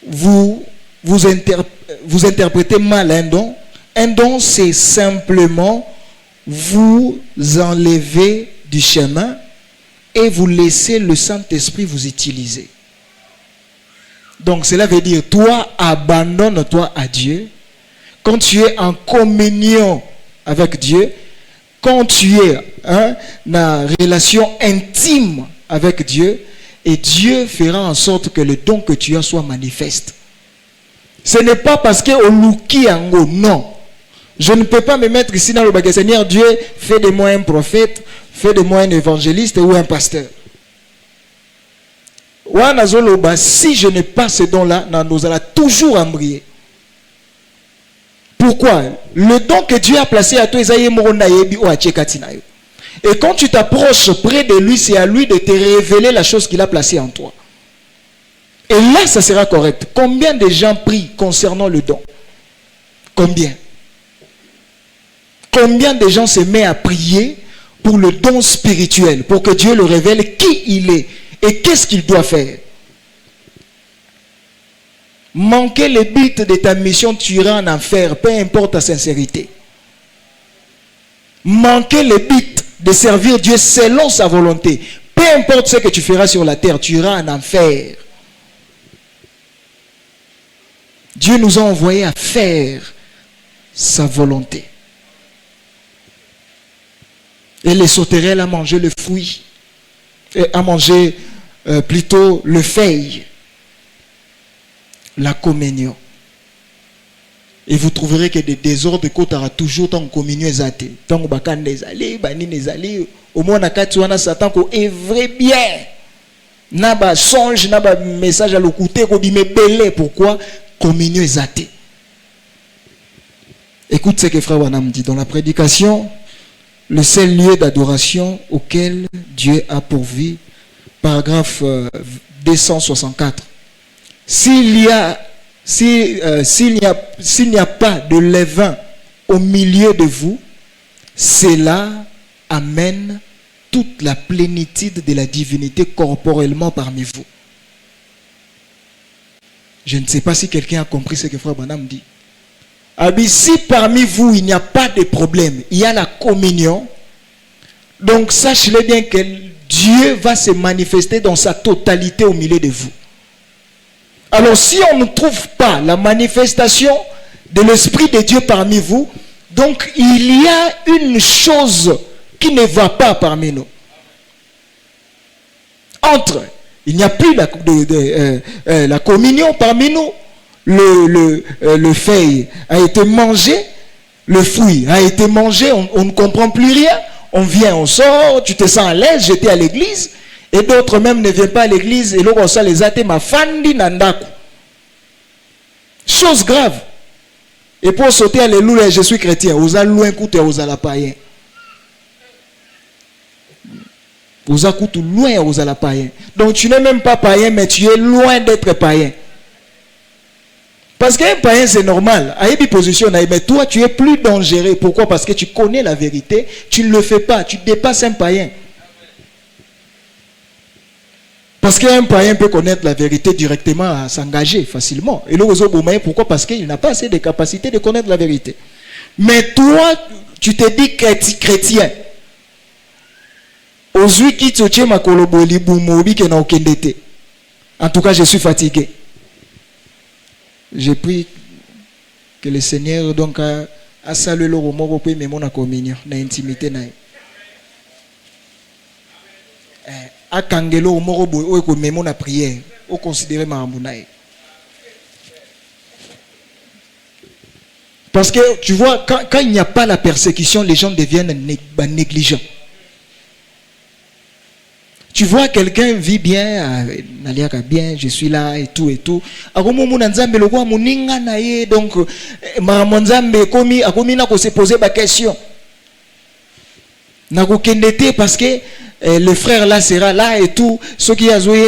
vous interprétez mal un don. Un don, c'est simplement vous enlever du chemin et vous laissez le Saint-Esprit vous utiliser. Donc cela veut dire, toi, abandonne-toi à Dieu. Quand tu es en communion avec Dieu, quand tu es en relation intime avec Dieu, et Dieu fera en sorte que le don que tu as soit manifeste. Ce n'est pas parce que au louki ango, non. Je ne peux pas me mettre ici dans le bagage. Seigneur Dieu, fais de moi un prophète, fais de moi un évangéliste ou un pasteur. Si je n'ai pas ce don-là, nous allons toujours embrayer. Pourquoi? Le don que Dieu a placé à toi, et quand tu t'approches près de lui, c'est à lui de te révéler la chose qu'il a placée en toi. Et là, ça sera correct. Combien de gens prient concernant le don? Combien? Combien de gens se mettent à prier pour le don spirituel, pour que Dieu le révèle qui il est et qu'est-ce qu'il doit faire? Manquer le but de ta mission, tu iras en enfer, peu importe ta sincérité. Manquer le but de servir Dieu selon sa volonté, peu importe ce que tu feras sur la terre, tu iras en enfer. Dieu nous a envoyés à faire sa volonté. Et les sauterelles a mangé le fruit, a mangé plutôt le feuille, la communion. Et vous trouverez que des désordres aura toujours tant communion exaté. Tant que bakan des allés, banin des allés, au moins na katuana Satan ko est vrai bien. Na ba songe, na ba message à l'écouter ko dit me belé. Pourquoi? Communion exaté. Écoute ce que Frère Branham dit dans la prédication. Le seul lieu d'adoration auquel Dieu a pourvu, paragraphe 264. S'il n'y a pas de levain au milieu de vous, cela amène toute la plénitude de la divinité corporellement parmi vous. Je ne sais pas si quelqu'un a compris ce que Frère Branham dit. Si parmi vous il n'y a pas de problème, il y a la communion, donc sachez bien que Dieu va se manifester dans sa totalité au milieu de vous. Alors si on ne trouve pas la manifestation de l'Esprit de Dieu parmi vous, donc il y a une chose qui ne va pas parmi nous. Il n'y a plus la communion parmi nous. Le feuille a été mangé, le fruit a été mangé, on ne comprend plus rien. On vient, on sort, tu te sens à l'aise, j'étais à l'église, et d'autres même ne viennent pas à l'église, et là on sort les athées, ma fandi nandaku. Chose grave. Et pour sauter, alléluia, je suis chrétien, vous allez loin coûter, vous allez païen. Vous allez coûter loin, vous allez païen. Donc tu n'es même pas païen, mais tu es loin d'être païen. Parce qu'un païen, c'est normal. À une position, mais toi, tu es plus dangereux. Pourquoi? Parce que tu connais la vérité. Tu ne le fais pas. Tu dépasses un païen. Parce qu'un païen peut connaître la vérité directement, à s'engager facilement. Et le réseau Boumaï, pourquoi? Parce qu'il n'a pas assez de capacité de connaître la vérité. Mais toi, tu te dis chrétien. En tout cas, je suis fatigué. J'ai pris que le Seigneur donc a salué le roman pour me mon communion, na intimité na. A kangelo moro boy o ko me mon prière, o considérer ma ambunaï. Parce que tu vois, quand il n'y a pas la persécution, les gens deviennent négligents. Tu vois, quelqu'un vit bien, bien, je suis là et tout et tout. Donc, se poser ma question. Parce que le frère là sera là et tout. Ce qui a joué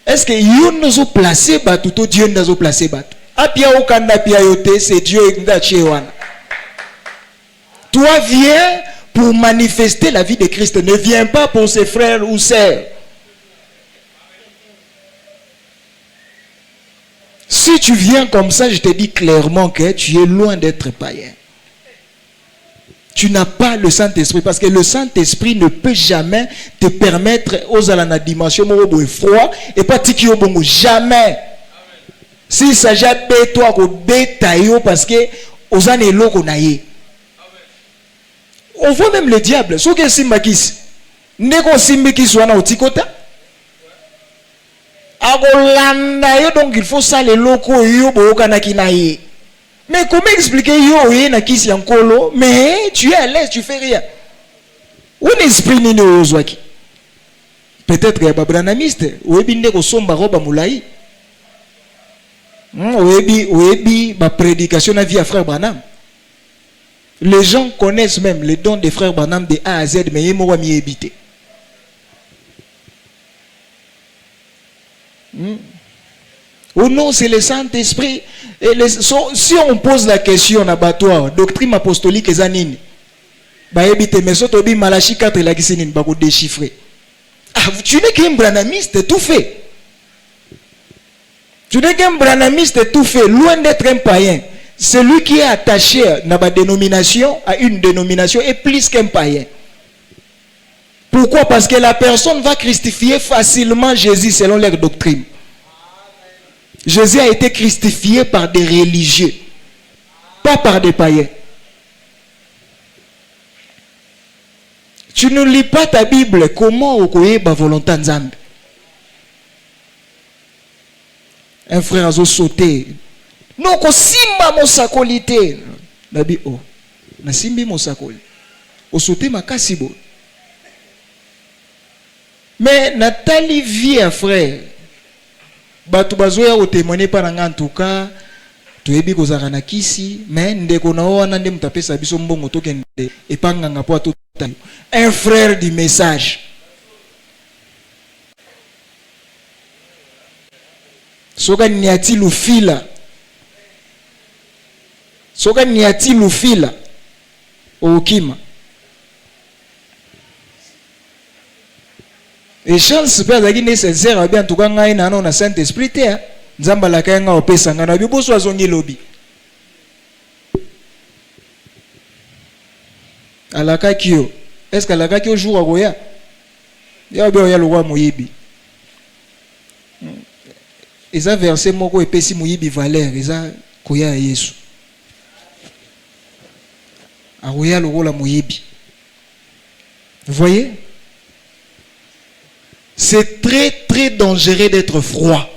est-ce que vous nous placé tout Dieu nous a placé c'est Dieu qui toi viens pour manifester la vie de Christ. Ne viens pas pour ses frères ou sœurs. Si tu viens comme ça, je te dis clairement que tu es loin d'être païen. Tu n'as pas le Saint-Esprit. Parce que le Saint-Esprit ne peut jamais te permettre aux à la dimension de froid et pas tikio bongo. Jamais. S'il s'agit de toi au bétaillot parce que aux années loko naïe. On voit même le diable. Ce que Simbakis, Neko Simbakis soit au Tikota. Donc il faut ça les locaux yo bokanaki naïe. Mais comment expliquer yo na kisi yankolo? Mais tu es à l'aise, tu fais rien. Où l'esprit ni ne ozwaki? Peut-être que babranamiste, oebi ndeko somba roba moulaï. Oebi ma prédication na vie à frère Branham. Les gens connaissent même les dons des frères Branham de A à Z, mais ils m'ont mis évité. Oh non, c'est le Saint-Esprit. Si on pose la question à l'abattoir, doctrine apostolique et zanine, bah éviter, mais surtout Malachi 4 et la Gisine, bah vous déchiffrer. Ah, tu n'es qu'un branhamiste, tout fait. Tu n'es qu'un branhamiste, tout fait, loin d'être un païen. Celui qui est attaché à une dénomination est plus qu'un païen. Pourquoi? Parce que la personne va christifier facilement Jésus selon leur doctrine. Jésus a été christifié par des religieux, pas par des païens. Tu ne lis pas ta Bible, comment on connaît la volonté de Nzambe? Un frère a sauté. Non, ko simba mo sakolité. Nabi oh. Na simbi mo sakoli. O sauté makasi bo. Mais Nathalie vie frère. Batu bazoya o témoigner par en tout cas. Tu ebi ko zakana kisi, mais ndeko na wana nde mutapesa biso mbongo tokende epanga ngapo to. Un frère du message. Soka niati lufila. Soka niati lufila. Okima. Et chance peut être que sincère bien tout cas ngai na na Saint-Esprit te nzamba la kanga opesa ngana biboso azongi lobi. Alaka kio. Est-ce que alaka kio jour agoya? Ya bien ya le roi moyibi. Eza verset moko epesi moyibi valeur eza koya Yesu. Agoya le roi la moyibi. Vous voyez? C'est très très dangereux d'être froid.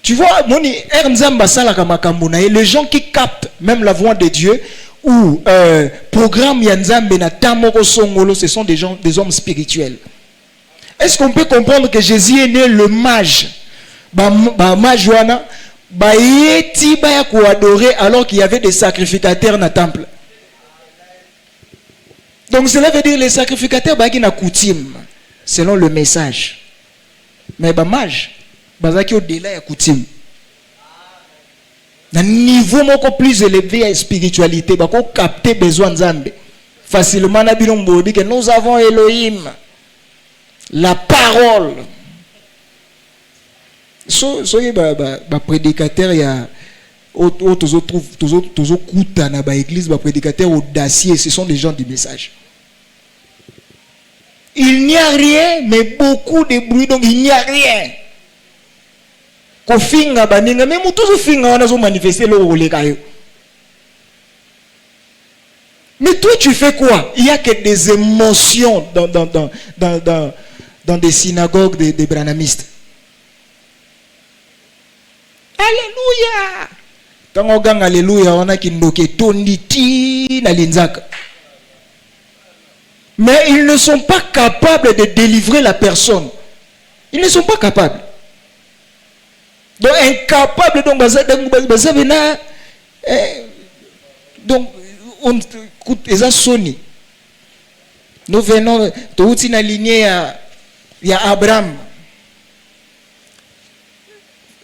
Tu vois, les gens qui captent même la voix de Dieu ou programme Yanzambe na tamoko songolo, ce sont des hommes spirituels. Est-ce qu'on peut comprendre que Jésus est né le mage? Mage wana ba yeti ba ya ko adorer alors qu'il y avait des sacrificateurs dans le temple. Donc cela veut dire les sacrificateurs ba qui na coutume selon le message. Mais ba mage bazaki au-delà ya coutume. Na niveau moko plus élevé à spiritualité ba ko capter besoin nzambe. facilement na bilombo que nous avons Elohim, la parole. Soyez prédicateur, il y a toujours kuta na ba église, ba prédicateur audacieux, ce sont des gens du message. Il n'y a rien, mais beaucoup de bruit, donc il n'y a rien. Ko finga baninga, mais mutuzu finga wana zo manifester le rôle kayo. Mais toi, tu fais quoi? Il n'y a que des émotions dans des synagogues des branhamistes. Alléluia! Quand on gagne Alléluia, on a qui nous tonditi na linzaka. Mais ils ne sont pas capables de délivrer la personne. Ils ne sont pas capables. Donc, incapables, donc, on écoute, ils ont sonné. Nous venons, tout est aligné à Abraham.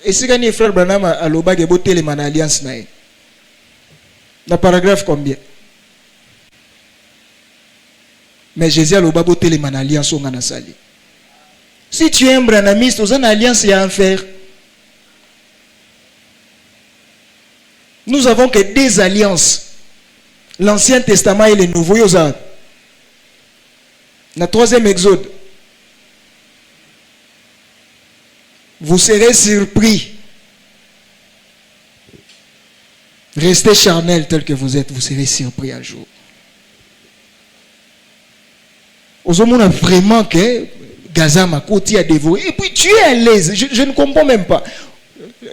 Et si les frères Branham à l'Oba qui boté les man alliance naï. Dans paragraphe combien? Mais Jésus à l'Oba boté les man alliance on a sali. Si tu es un branhamiste, aux alliance il y a un faire. Nous avons que des alliances. L'Ancien Testament et le Nouveau. Dans le 3e Exode. Vous serez surpris. Restez charnel tel que vous êtes. Vous serez surpris un jour. Aux hommes, on a vraiment que Gaza m'a côté à dévorer. Et puis tu es à l'aise. Je ne comprends même pas.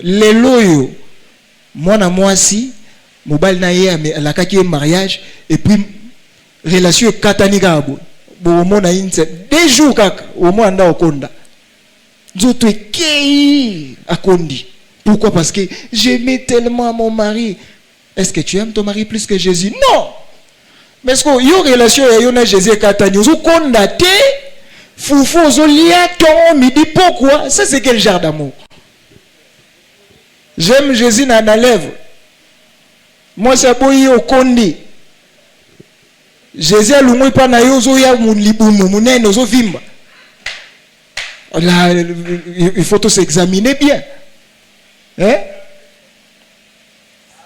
Les loyaux. Moi si. Mobile na ye la kaki mariage et puis relation kataniga bo mo na inse 2 jours kaka au moins anda okonda nzoto ekei akondi. Pourquoi? Parce que j'aimais tellement mon mari. Est-ce que tu aimes ton mari plus que Jésus? Non. Mais est-ce que yo relation yo na Jésus katani zo konda te foufou zo lia ton midi pourquoi? Ça c'est quel genre d'amour? J'aime Jésus na lèvre. Moi, c'est boyi au kondi. Jésus a l'oumoui pas na yozo ya mounliboumou, mounen ozo vimba. Là, il faut tout s'examiner bien. Hein?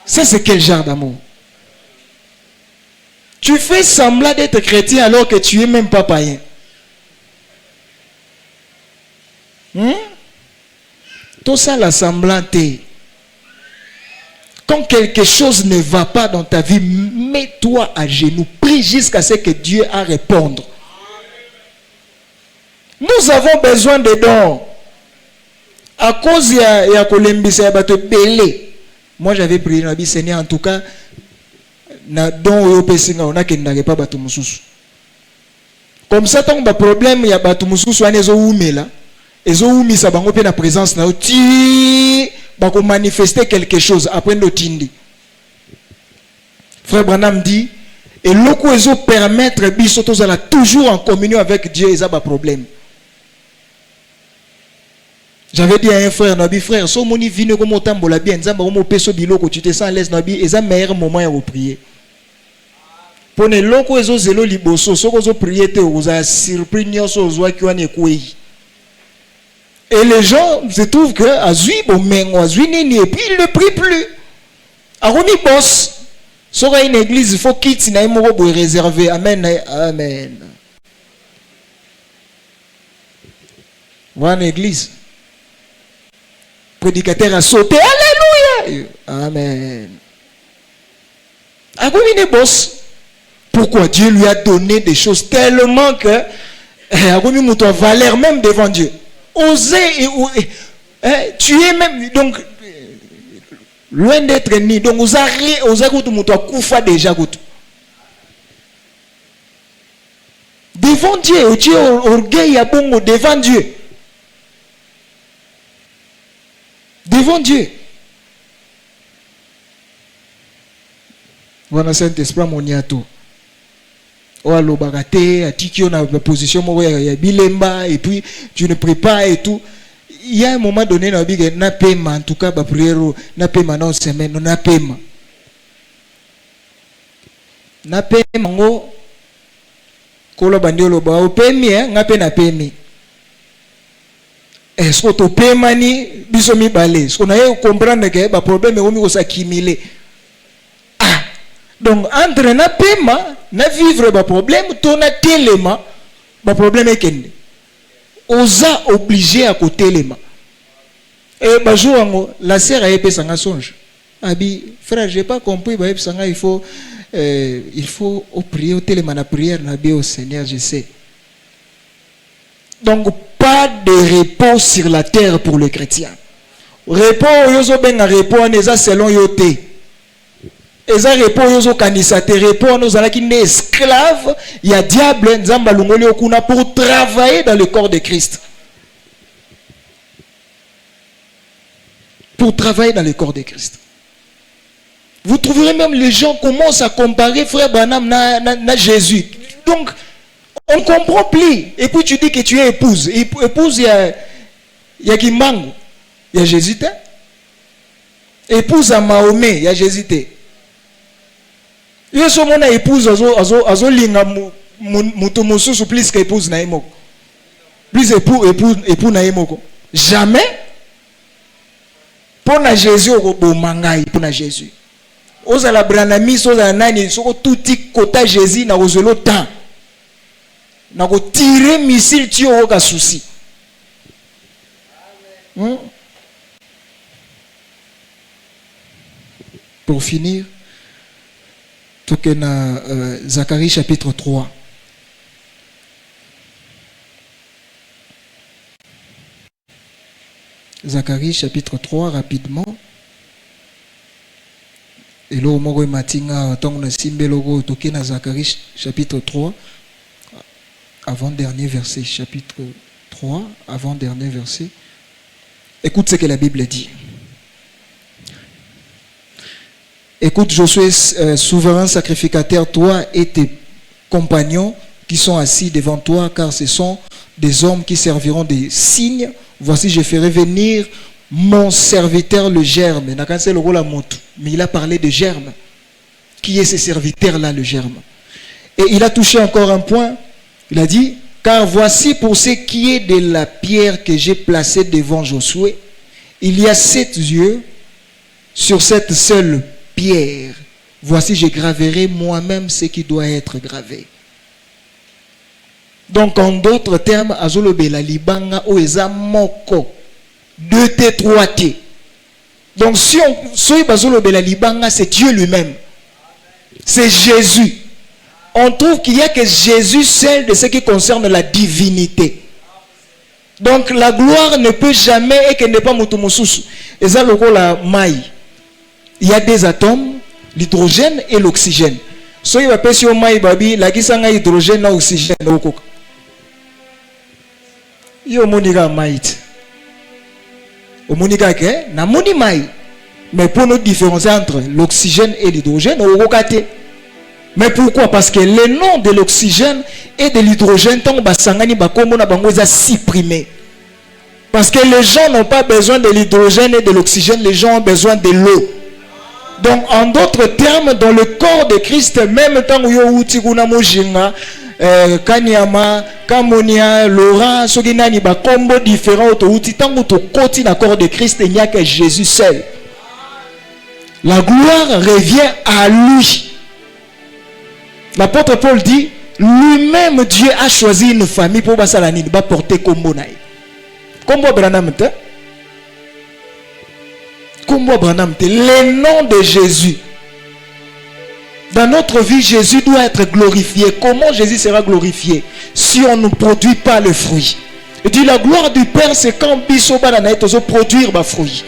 Ça, c'est quel genre d'amour? Tu fais semblant d'être chrétien alors que tu es même pas païen. Tout ça, la semblanté. Quand quelque chose ne va pas dans ta vie, mets-toi à genoux. Prie jusqu'à ce que Dieu a répondre. Nous avons besoin de dons. À cause de la Colombie, moi j'avais prié, Seigneur, en tout cas, comme ça, tant que problème, il y a des problèmes, la présence pour manifester quelque chose après le tindi. Frère Branham dit et loko ezo permettre bisoto ala toujours en communion avec Dieu, ils ont pas problème. J'avais dit à un frère nabi frère so moni vino comme otambola bien nzamba comme peso biloko tu te sens à l'aise nabi et ça meilleur moment à prier. Pour ne loko ezo zelo liboso so ko zo prier te oza surpris nyoso ozwa kiwani ekoi. Et les gens se trouvent que Azui Bomengo, Azui Nini, et puis ils ne prient plus. Aroni boss, sera une église, il faut quitter, na imoro pour réserver. Amen, amen. Voilà une église. Prédicateur a sauté, alléluia. Amen. Aroni boss. Pourquoi Dieu lui a donné des choses tellement que Aroni mouton valeur même devant Dieu. Oser et tu es même donc loin d'être ni donc oser koufa déjà devant Dieu tu es orgueil à bongo devant Dieu voilà Saint-Esprit moniato. Ou bagaté, atiki on a la position ya bilemba et puis tu ne pries pas et tout. Il y a un moment donné na big na paiement en tout cas ba prière na paiement non semaine na paiement. Na paiement Kolo bandiolo ba opemi ngape na pemi. Est-ce que tu peux mani biso mi balé? Ce qu'on a comprendre que ba problème est omi s'accumuler. Ah. Donc entre na pema na vivre ba problème to na telema ba problème est kende. Osa obligé à côté telema. Et ba jour la sœur a épé sanga songe. Abi frère, j'ai pas compris ba épé sanga il faut prier au téléma na prière na bien au Seigneur, je sais. Donc pas de repos sur la terre pour le chrétien. Repos yozo benga repos neza selon yote. Eza repos yozo kanisa te repos nous alaki ne esclave ya diable nzamba lungoli okuna pour travailler dans le corps de Christ. Pour travailler dans le corps de Christ. Vous trouverez même les gens commencent à comparer frère Branham na Jésus. Donc on ne comprend plus. Et puis tu dis que tu es épouse. Épouse, il y a Kimbangu. Il y a Jésus. Épouse à Mahomet, il y a Jésus. Il y a ce monde épouse azo linga mutu mususu plus qu'épouse na imoko. Plus époux na imoko. Jamais. Pour na Jésus au mangai pour na Jésus. Ozala branami ozala nani soko tuti kota Jésus na ozelo temps. Na ko tirer missile tu aucun souci. Pour finir, tout que na Zacharie chapitre 3. Zacharie chapitre 3 rapidement. Et là, au matinga tant na simbe logo tout que na Zacharie chapitre 3. Avant-dernier verset, chapitre 3, avant-dernier verset. Écoute ce que la Bible dit. Écoute, Josué, souverain sacrificateur, toi et tes compagnons qui sont assis devant toi, car ce sont des hommes qui serviront des signes. Voici, je ferai venir mon serviteur le germe. Mais il a parlé de germe. Qui est ce serviteur-là, le germe? Et il a touché encore un point. Il a dit, car voici pour ce qui est de la pierre que j'ai placée devant Josué, il y a 7 yeux sur cette seule pierre. Voici, je graverai moi-même ce qui doit être gravé. Donc, en d'autres termes, azolobe la libanga oeza moko 2T 3T. Donc, si azolobe la libanga, c'est Dieu lui-même. C'est Jésus. On trouve qu'il n'y a que Jésus seul de ce qui concerne la divinité. Donc la gloire ne peut jamais et qu'elle n'est pas mutumosusu. Et ça le la maille. Il y a des atomes, l'hydrogène et l'oxygène. So il va passer au maille babi, la kisanga hydrogène na oxygène au yo moniga maille. Au moniga ke na moni maille. Mais pour nous différencier entre l'oxygène et l'hydrogène au kokate. Mais pourquoi? Parce que le nom de l'oxygène et de l'hydrogène, tant basangani bakombo na bango za supprimé. Parce que les gens n'ont pas besoin de l'hydrogène et de l'oxygène, les gens ont besoin de l'eau. Donc en d'autres termes, dans le corps de Christ, même tant yo utiguna mojinga, Kanyama, Kamonia, Laurent, Soginani bakombo différents auto tant to koti na corps de Christ, il n'y a que Jésus seul. La gloire revient à lui. L'apôtre Paul dit, lui-même Dieu a choisi une famille pour basalanine, ba porter kombo naï. Kombo Branham te. Kombo Branham te. Le nom de Jésus. Dans notre vie, Jésus doit être glorifié. Comment Jésus sera glorifié? Si on ne produit pas le fruit. Il dit, la gloire du Père, c'est quand biso banana est produire ba fruit.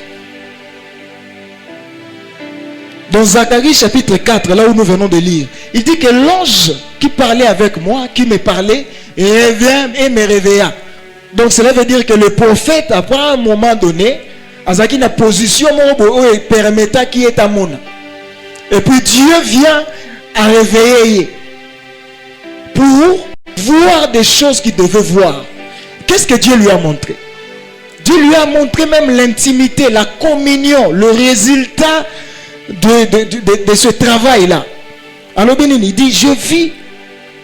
Dans Zacharie chapitre 4, là où nous venons de lire, il dit que l'ange qui parlait avec moi, qui me parlait, revient et me réveilla. Donc cela veut dire que le prophète, après un moment donné, a une position qui permettait qu'il est à mon. Et puis Dieu vient à réveiller pour voir des choses qu'il devait voir. Qu'est-ce que Dieu lui a montré? Dieu lui a montré même l'intimité, la communion, le résultat de ce travail-là. Alors Bénin, il dit, je vis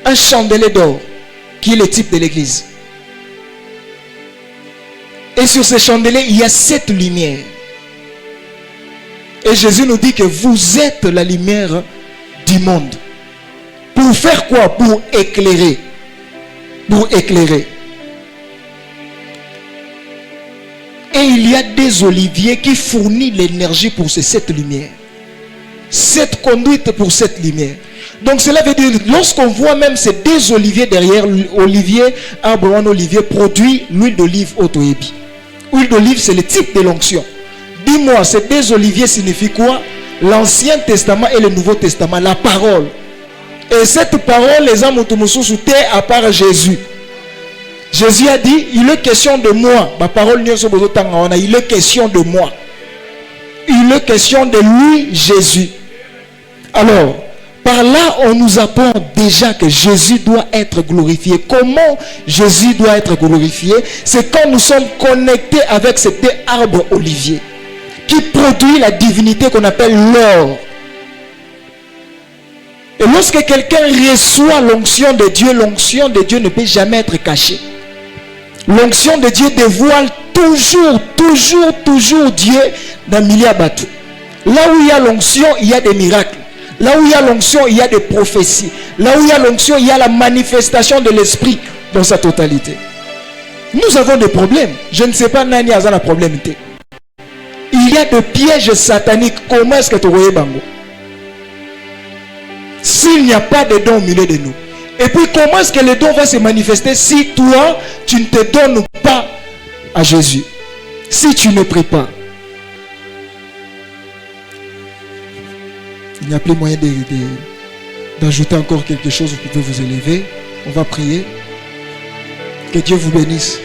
un chandelier d'or. qui est le type de l'église. Et sur ces chandeliers, il y a 7 lumières. Et Jésus nous dit que vous êtes la lumière du monde. Pour faire quoi? Pour éclairer. Pour éclairer. Et il y a des oliviers qui fournissent l'énergie pour ces 7 lumières. 7 conduites pour cette lumière. Donc cela veut dire, lorsqu'on voit même ces 2 oliviers derrière, olivier, arbre en olivier produit l'huile d'olive autoébi. L'huile d'olive, c'est le type de l'onction. Dis-moi, ces 2 oliviers signifient quoi? L'Ancien Testament et le Nouveau Testament, la parole. Et cette parole, les hommes sous à part Jésus. Jésus a dit, il est question de moi. Ma parole, il est question de moi. Il est question de lui, Jésus. Alors, par là, on nous apprend déjà que Jésus doit être glorifié. Comment Jésus doit être glorifié? C'est quand nous sommes connectés avec ces 2 arbres oliviers qui produit la divinité qu'on appelle l'or. Et lorsque quelqu'un reçoit l'onction de Dieu ne peut jamais être cachée. L'onction de Dieu dévoile toujours Dieu dans Milia Batou. Là où il y a l'onction, il y a des miracles. Là où il y a l'onction, il y a des prophéties. Là où il y a l'onction, il y a la manifestation de l'esprit dans sa totalité. Nous avons des problèmes. Je ne sais pas Nani a un problème. Il y a des pièges sataniques. Comment est-ce que tu vois Bango? S'il n'y a pas de dons au milieu de nous. Et puis comment est-ce que le don va se manifester si toi, tu ne te donnes pas à Jésus? Si tu ne pries pas. Il n'y a plus moyen d'ajouter encore quelque chose. Vous pouvez vous élever. On va prier. Que Dieu vous bénisse.